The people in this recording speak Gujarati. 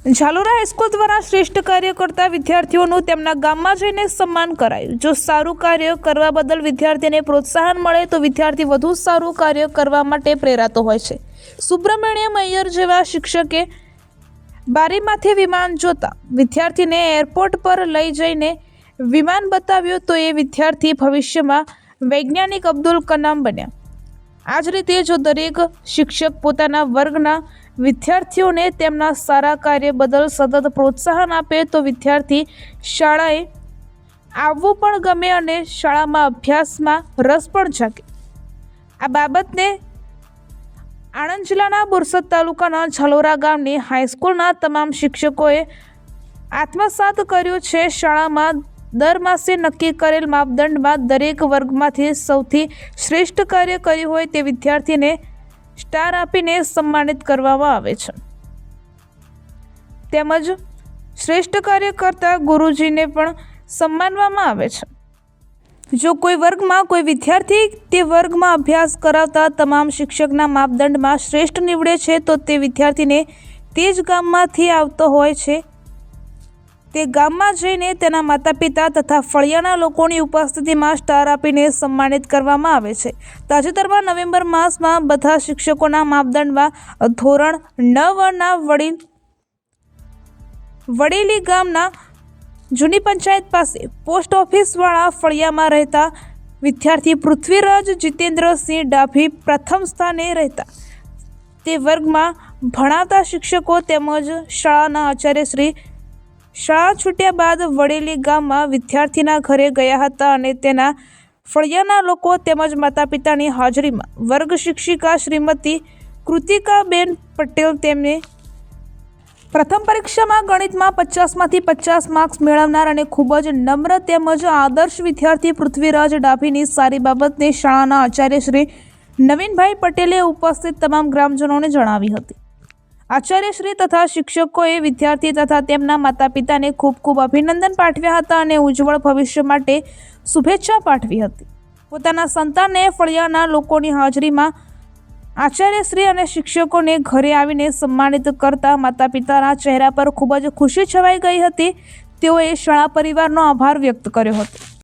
ઝાલોરા હાઈસ્કૂલ દ્વારા શ્રેષ્ઠ કાર્ય કરતા વિદ્યાર્થીઓનું તેમના ગામમાં જઈને સન્માન કરાયું। જો સારું કાર્ય કરવા બદલ વિદ્યાર્થીને પ્રોત્સાહન મળે તો વિદ્યાર્થી વધુ સારું કાર્ય કરવા માટે પ્રેરાતો હોય છે। સુબ્રમણ્યમ અય્યર જેવા શિક્ષકે બારીમાંથી વિમાન જોતા વિદ્યાર્થીને એરપોર્ટ પર લઈ જઈને વિમાન બતાવ્યું તો એ વિદ્યાર્થી ભવિષ્યમાં વૈજ્ઞાનિક અબ્દુલ કલામ બન્યા। આ જ રીતે જો દરેક શિક્ષક પોતાના વર્ગના વિદ્યાર્થીઓને તેમના સારા કાર્ય બદલ સતત પ્રોત્સાહન આપે તો વિદ્યાર્થી શાળાએ આવવું પણ ગમે અને શાળામાં અભ્યાસમાં રસ પણ જાગે। આ બાબતને આણંદ જિલ્લાના બોરસદ તાલુકાના ઝાલોરા ગામની હાઈસ્કૂલના તમામ શિક્ષકોએ આત્મસાત કર્યું છે। શાળામાં દર માસે નક્કી કરેલ માપદંડમાં દરેક વર્ગમાંથી સૌથી શ્રેષ્ઠ કાર્ય કર્યું હોય તે વિદ્યાર્થીને સ્ટાર આપીને સન્માનિત કરવામાં આવે છે। તેમજ શ્રેષ્ઠ કાર્ય કરતા ગુરુજીને પણ સન્માનવામાં આવે છે। જો કોઈ વર્ગમાં કોઈ વિદ્યાર્થી તે વર્ગમાં અભ્યાસ કરાવતા તમામ શિક્ષકના માપદંડમાં શ્રેષ્ઠ નીવડે છે તો તે વિદ્યાર્થીને તે જ ગામમાંથી આવતો હોય છે। તે ગામમાં જઈને તેના માતા પિતા તથા ફળિયાના લોકોની ઉપસ્થિતિમાં સ્ટાર આપીને સન્માનિત કરવામાં આવે છે। તાજેતરમાં નવેમ્બર માસમાં બધા શિક્ષકોના માપદંડમાં ધોરણ 9ના વડેલી ગામના જૂની પંચાયત પાસે પોસ્ટ ઓફિસવાળા ફળિયામાં રહેતા વિદ્યાર્થી પૃથ્વીરાજ જીતેન્દ્રસિંહ ડાભી પ્રથમ સ્થાને રહેતા તે વર્ગમાં ભણાવતા શિક્ષકો તેમજ શાળાના આચાર્યશ્રી શાળા છૂટ્યા બાદ વડેલી ગામમાં વિદ્યાર્થીના ઘરે ગયા હતા અને તેના ફળિયાના લોકો તેમજ માતા પિતાની હાજરીમાં વર્ગ શિક્ષિકા શ્રીમતી કૃતિકાબેન પટેલ તેમને પ્રથમ પરીક્ષામાં ગણિતમાં 50માંથી 50 માર્ક્સ મેળવનાર અને ખૂબ જ નમ્ર તેમજ આદર્શ વિદ્યાર્થી પૃથ્વીરાજ ડાભીની સારી બાબતને શાળાના આચાર્ય શ્રી નવીનભાઈ પટેલે ઉપસ્થિત તમામ ગ્રામજનોને જણાવી હતી। આચાર્યશ્રી તથા શિક્ષકોએ વિદ્યાર્થી તથા તેમના માતા પિતાને ખૂબ ખૂબ અભિનંદન પાઠવ્યા હતા અને ઉજ્જવળ ભવિષ્ય માટે શુભેચ્છા પાઠવી હતી। પોતાના સંતાનને ફળિયાના લોકોની હાજરીમાં આચાર્યશ્રી અને શિક્ષકોને ઘરે આવીને સન્માનિત કરતા માતા પિતાના ચહેરા પર ખૂબ જ ખુશી છવાઈ ગઈ હતી। તેઓએ શાળા પરિવારનો આભાર વ્યક્ત કર્યો હતો।